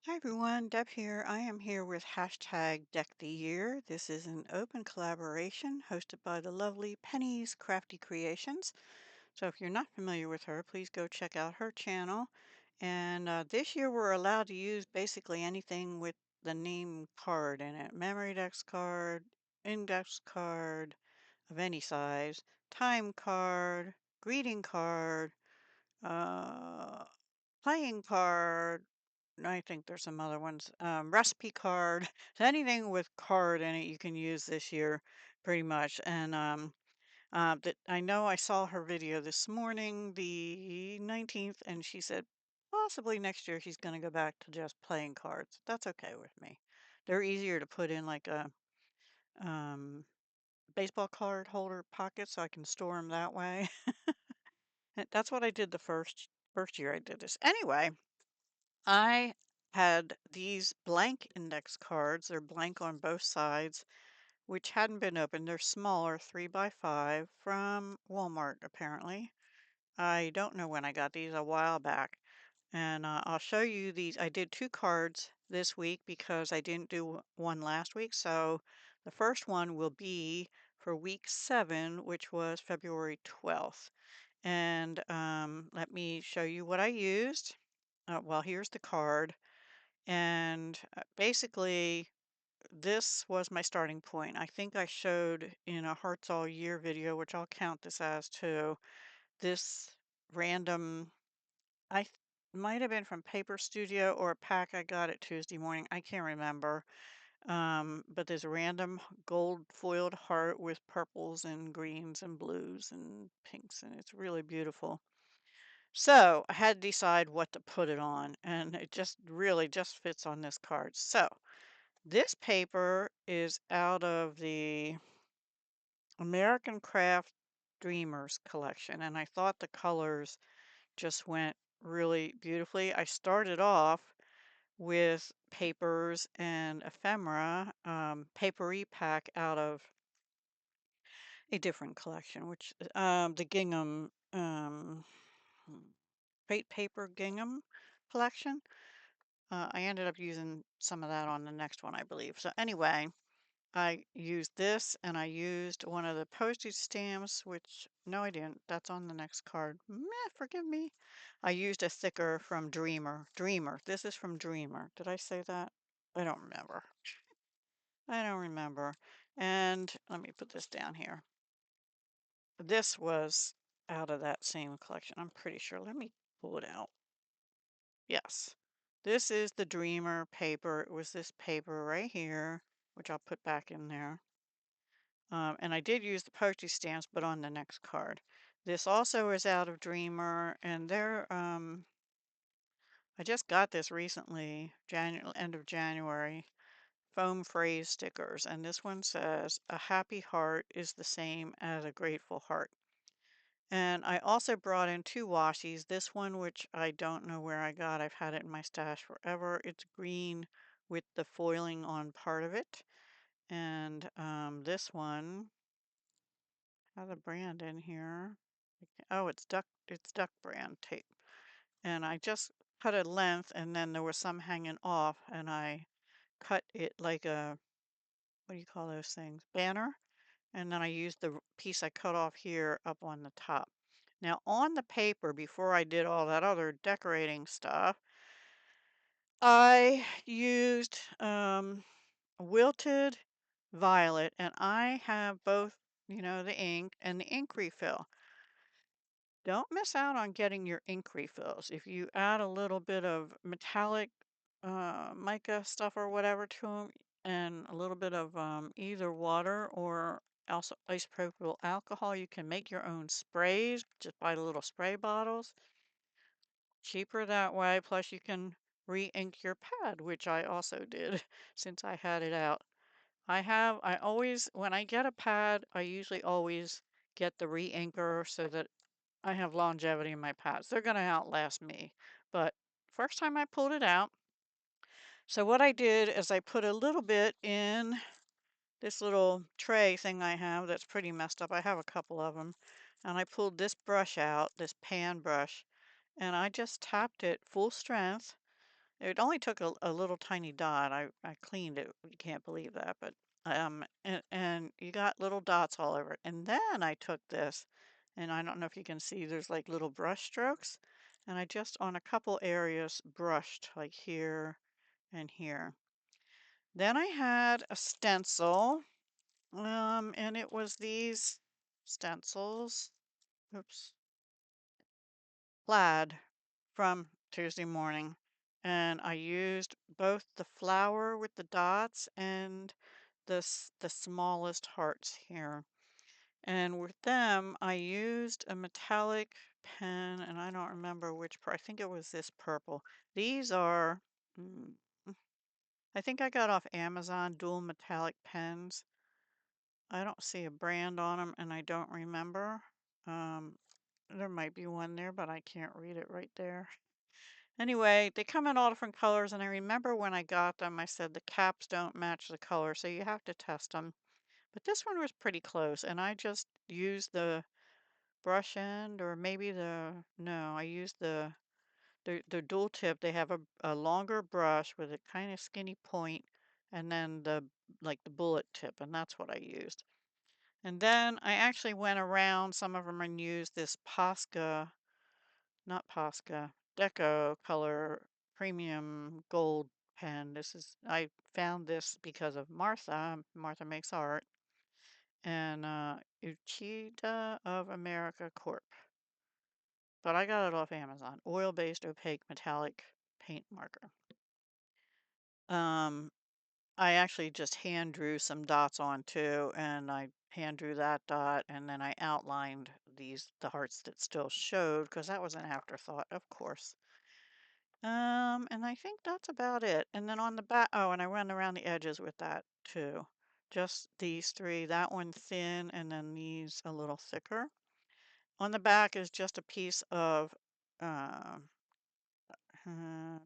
Hi everyone, Deb here. I am here with hashtag Deck the Year. This is an open collaboration hosted by the lovely Penny's Crafty Creations. So if you're not familiar with her, please go check out her channel. And this year we're allowed to use basically anything with the name card in it. Memory dex card, index card of any size, time card, greeting card, uh, playing card, I think there's some other ones. Recipe card. So anything with card in it you can use this year pretty much. And that I know I saw her video this morning, the 19th, and she said possibly next year she's going to go back to just playing cards. That's okay with me. They're easier to put in like a um, baseball card holder pocket so I can store them that way. And that's what I did the first year I did this. Anyway, I had these blank index cards. They're blank on both sides, which hadn't been opened. They're smaller, 3 by 5 from Walmart, apparently. I don't know when I got these, a while back. And I'll show you these. I did 2 cards this week because I didn't do one last week. So the first one will be for week 7, which was February 12th. And let me show you what I used. Well, here's the card. And basically, this was my starting point. I think I showed in a Hearts All Year video, which I'll count this as too, this random, I might have been from Paper Studio or a pack I got it Tuesday morning. I can't remember. But there's a random gold foiled heart with purples and greens and blues and pinks, and it's really beautiful. So I had to decide what to put it on, and it just really just fits on this card. So this paper is out of the American Craft Dreamers collection, and I thought the colors just went really beautifully. I started off with papers and ephemera, papery pack out of a different collection, which the gingham, Great Paper Gingham collection. I ended up using some of that on the next one, I believe. So anyway, I used this and I used one of the postage stamps, which, no, I didn't. That's on the next card. Meh, forgive me. I used a thicker from Dreamer. Dreamer. This is from Dreamer. Did I say that? I don't remember. I don't remember. And let me put this down here. This was out of that same collection. I'm pretty sure. Let me pull it out. Yes. This is the Dreamer paper. It was this paper right here, which I'll put back in there. And I did use the postage stamps, but on the next card. This also is out of Dreamer, and I just got this recently, end of January, foam phrase stickers, and this one says, "A happy heart is the same as a grateful heart." And I also brought in 2 washies. This one, which I don't know where I got, I've had it in my stash forever. It's green with the foiling on part of it. And this one has a brand in here. Oh, it's duck brand tape. And I just cut a length and then there was some hanging off and I cut it like a, what do you call those things? Banner. And then I used the piece I cut off here up on the top. Now on the paper, before I did all that other decorating stuff, I used wilted violet, and I have both, the ink and the ink refill. Don't miss out on getting your ink refills. If you add a little bit of metallic mica stuff or whatever to them, and a little bit of either water or also isopropyl alcohol, you can make your own sprays. Just buy the little spray bottles. Cheaper that way. Plus, you can re-ink your pad, which I also did since I had it out. I always, when I get a pad, I usually always get the re-inker so that I have longevity in my pads. They're going to outlast me. But first time I pulled it out. So what I did is I put a little bit in this little tray thing I have that's pretty messed up. I have a couple of them. And I pulled this brush out, this pan brush, and I just tapped it full strength It only took a little tiny dot. I cleaned it. You can't believe that, but and you got little dots all over it. And then I took this, and I don't know if you can see, there's like little brush strokes, and I just on a couple areas brushed like here and here. Then I had a stencil, and it was these stencils. Oops. Plaid from Tuesday Morning, and I used both the flower with the dots and the smallest hearts here. And with them, I used a metallic pen, and I don't remember which I think it was this purple. These are, mm, I think I got off Amazon dual metallic pens. I don't see a brand on them, and I don't remember. Um, there might be one there, but I can't read it right there. Anyway, they come in all different colors, and I remember when I got them, I said the caps don't match the color, so you have to test them. But this one was pretty close, and I just used the brush end, or maybe no, I used the dual tip. They have a longer brush with a kind of skinny point, and then like the bullet tip, and that's what I used. And then I actually went around some of them and used this Posca, not Posca, Deco color premium gold pen. I found this because of Martha. Martha Makes Art, and Uchida of America Corp. But I got it off Amazon. Oil-based opaque metallic paint marker. Um, I actually just hand drew some dots on too, and I hand drew that dot, and then I outlined the hearts that still showed, because that was an afterthought, of course. And I think that's about it. And then on the back, oh, and I went around the edges with that too. Just these three, that one thin, and then these a little thicker. On the back is just a piece of uh,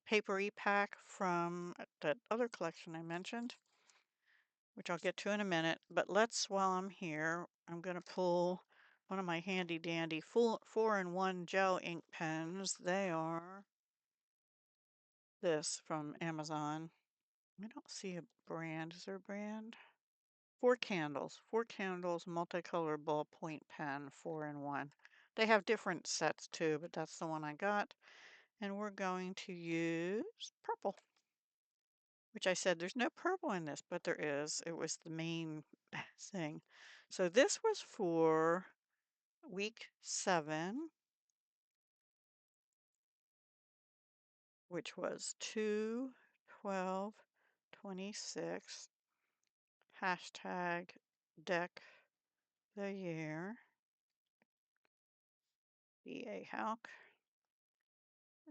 paper e-pack from that other collection I mentioned, which I'll get to in a minute. But while I'm here, I'm going to pull one of my handy dandy full 4-in-1 gel ink pens. They are this from Amazon. I don't see a brand. Is there a brand? Four Candles multicolor ballpoint pen, 4-in-1. They have different sets too, but that's the one I got. And we're going to use purple, which I said there's no purple in this, but there is. It was the main thing. So this was for week 7, which was 2/12/26. Hashtag deck the year. B.A. Hauk.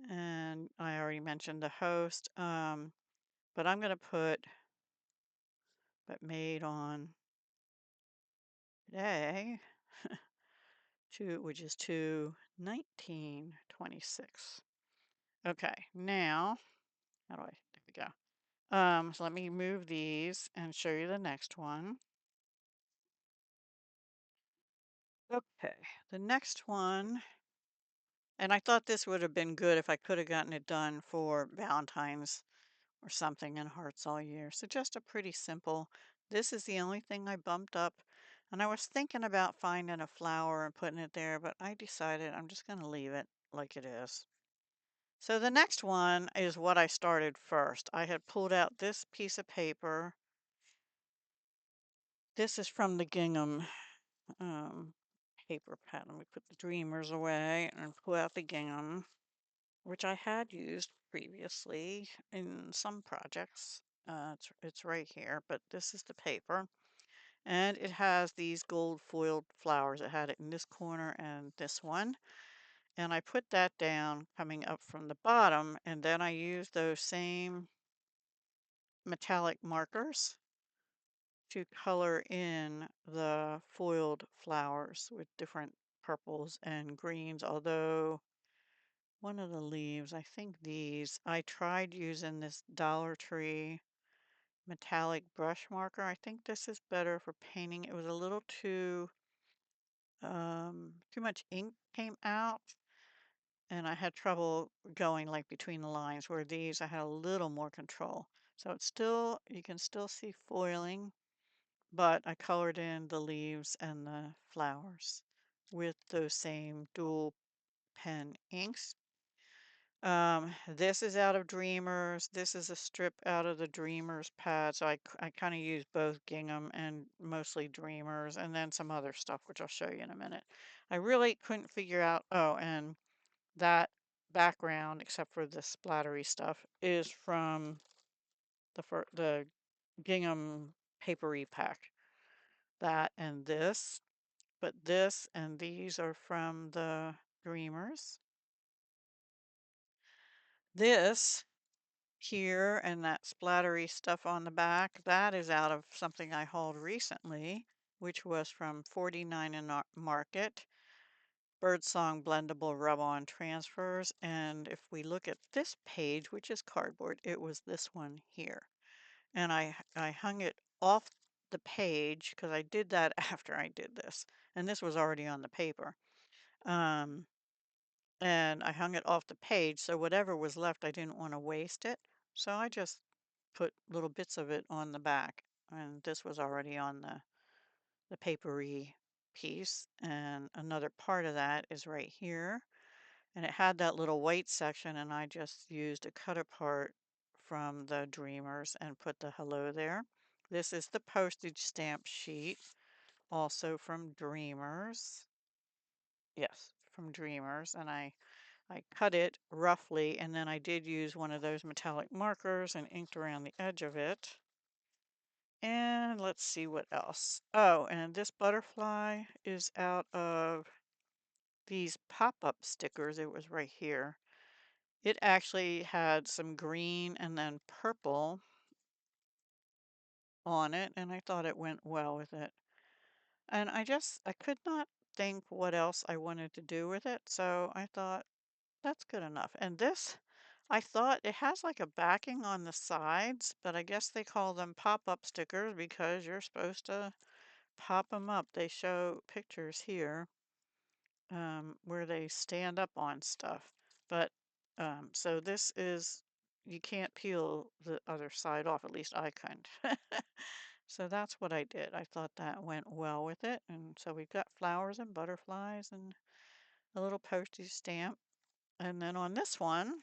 And I already mentioned the host. But I'm going to put, but made on today, which is 2/19/26. Okay, now, there we go. So let me move these and show you the next one. Okay, the next one, and I thought this would have been good if I could have gotten it done for Valentine's or something in Hearts All Year. So just a pretty simple, this is the only thing I bumped up. And I was thinking about finding a flower and putting it there, but I decided I'm just going to leave it like it is. So the next one is what I started first. I had pulled out this piece of paper. This is from the gingham paper pad. Let me put the dreamers away and pull out the gingham, which I had used previously in some projects. It's right here, but this is the paper. And it has these gold foiled flowers. It had it in this corner and this one. And I put that down coming up from the bottom, and then I used those same metallic markers to color in the foiled flowers with different purples and greens, although one of the leaves, I think I tried using this Dollar Tree metallic brush marker. I think this is better for painting. It was a little too much ink came out, and I had trouble going like between the lines, where these I had a little more control. So it's still, you can still see foiling, but I colored in the leaves and the flowers with those same dual pen inks. This is out of Dreamers. This is a strip out of the Dreamers pad. So I kind of use both gingham and mostly Dreamers, and then some other stuff, which I'll show you in a minute. I really couldn't figure out, oh, and that background, except for the splattery stuff, is from the gingham papery pack. That and this, but this and these are from the Dreamers. This here and that splattery stuff on the back, that is out of something I hauled recently, which was from 49 in Market, Birdsong Blendable Rub-On Transfers. And if we look at this page, which is cardboard, it was this one here. And I hung it off the page because I did that after I did this. And this was already on the paper. Um, and I hung it off the page, so whatever was left, I didn't want to waste it. So I just put little bits of it on the back. And this was already on the papery piece. And another part of that is right here. And it had that little white section, and I just used a cut apart from the Dreamers and put the hello there. This is the postage stamp sheet, also from Dreamers. Yes, from Dreamers. And I cut it roughly, and then I did use one of those metallic markers and inked around the edge of it. And let's see what else. Oh, and this butterfly is out of these pop-up stickers. It was right here. It actually had some green and then purple on it, and I thought it went well with it. And I could not think what else I wanted to do with it, so I thought that's good enough. And this, I thought it has like a backing on the sides, but I guess they call them pop-up stickers because you're supposed to pop them up. They show pictures here where they stand up on stuff. But so this is, you can't peel the other side off, at least I couldn't. So that's what I did. I thought that went well with it. And so we've got flowers and butterflies and a little postage stamp. And then on this one,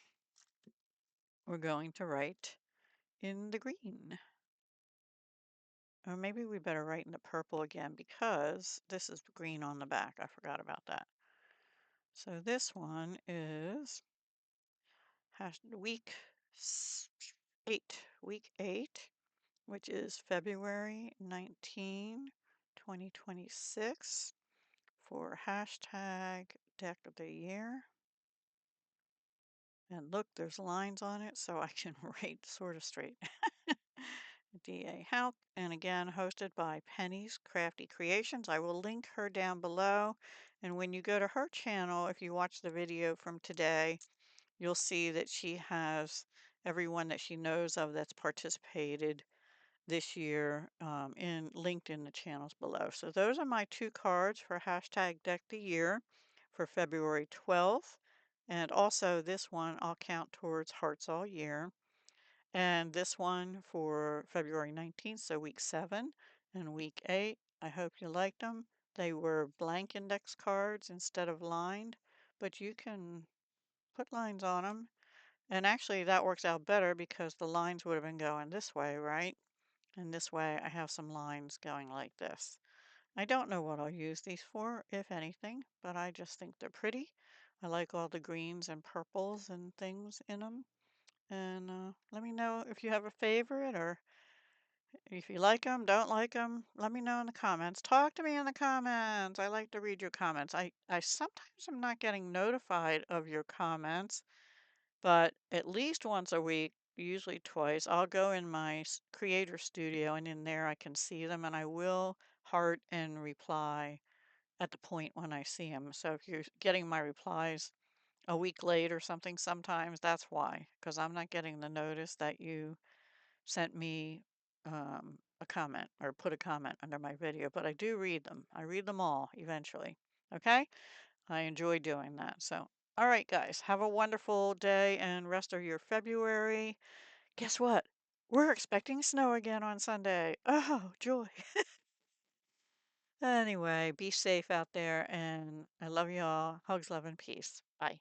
we're going to write in the green. Or maybe we better write in the purple again because this is green on the back. I forgot about that. So this one is week 8, which is February 19, 2026 for hashtag deck of the year. And look, there's lines on it so I can write sort of straight. D.A. Houck, and again, hosted by Penny's Crafty Creations. I will link her down below. And when you go to her channel, if you watch the video from today, you'll see that she has everyone that she knows of that's participated this year linked in the channels below. So those are my 2 cards for hashtag Deck the Year for February 12th. And also this one I'll count towards Hearts All Year. And this one for February 19th, so week 7 and week 8. I hope you liked them. They were blank index cards instead of lined, but you can put lines on them. And actually that works out better because the lines would have been going this way, right? And this way I have some lines going like this. I don't know what I'll use these for, if anything, but I just think they're pretty. I like all the greens and purples and things in them. And let me know if you have a favorite, or if you like them, don't like them. Let me know in the comments. Talk to me in the comments. I like to read your comments. I sometimes am not getting notified of your comments, but at least once a week, usually twice, I'll go in my creator studio, and in there I can see them, and I will heart and reply at the point when I see them. So if you're getting my replies a week late or something, sometimes that's why, because I'm not getting the notice that you sent me a comment or put a comment under my video, but I do read them. I read them all eventually. Okay? I enjoy doing that. So, All right, guys, have a wonderful day and rest of your February. Guess what? We're expecting snow again on Sunday. Oh, joy. Anyway, be safe out there, and I love you all. Hugs, love, and peace. Bye.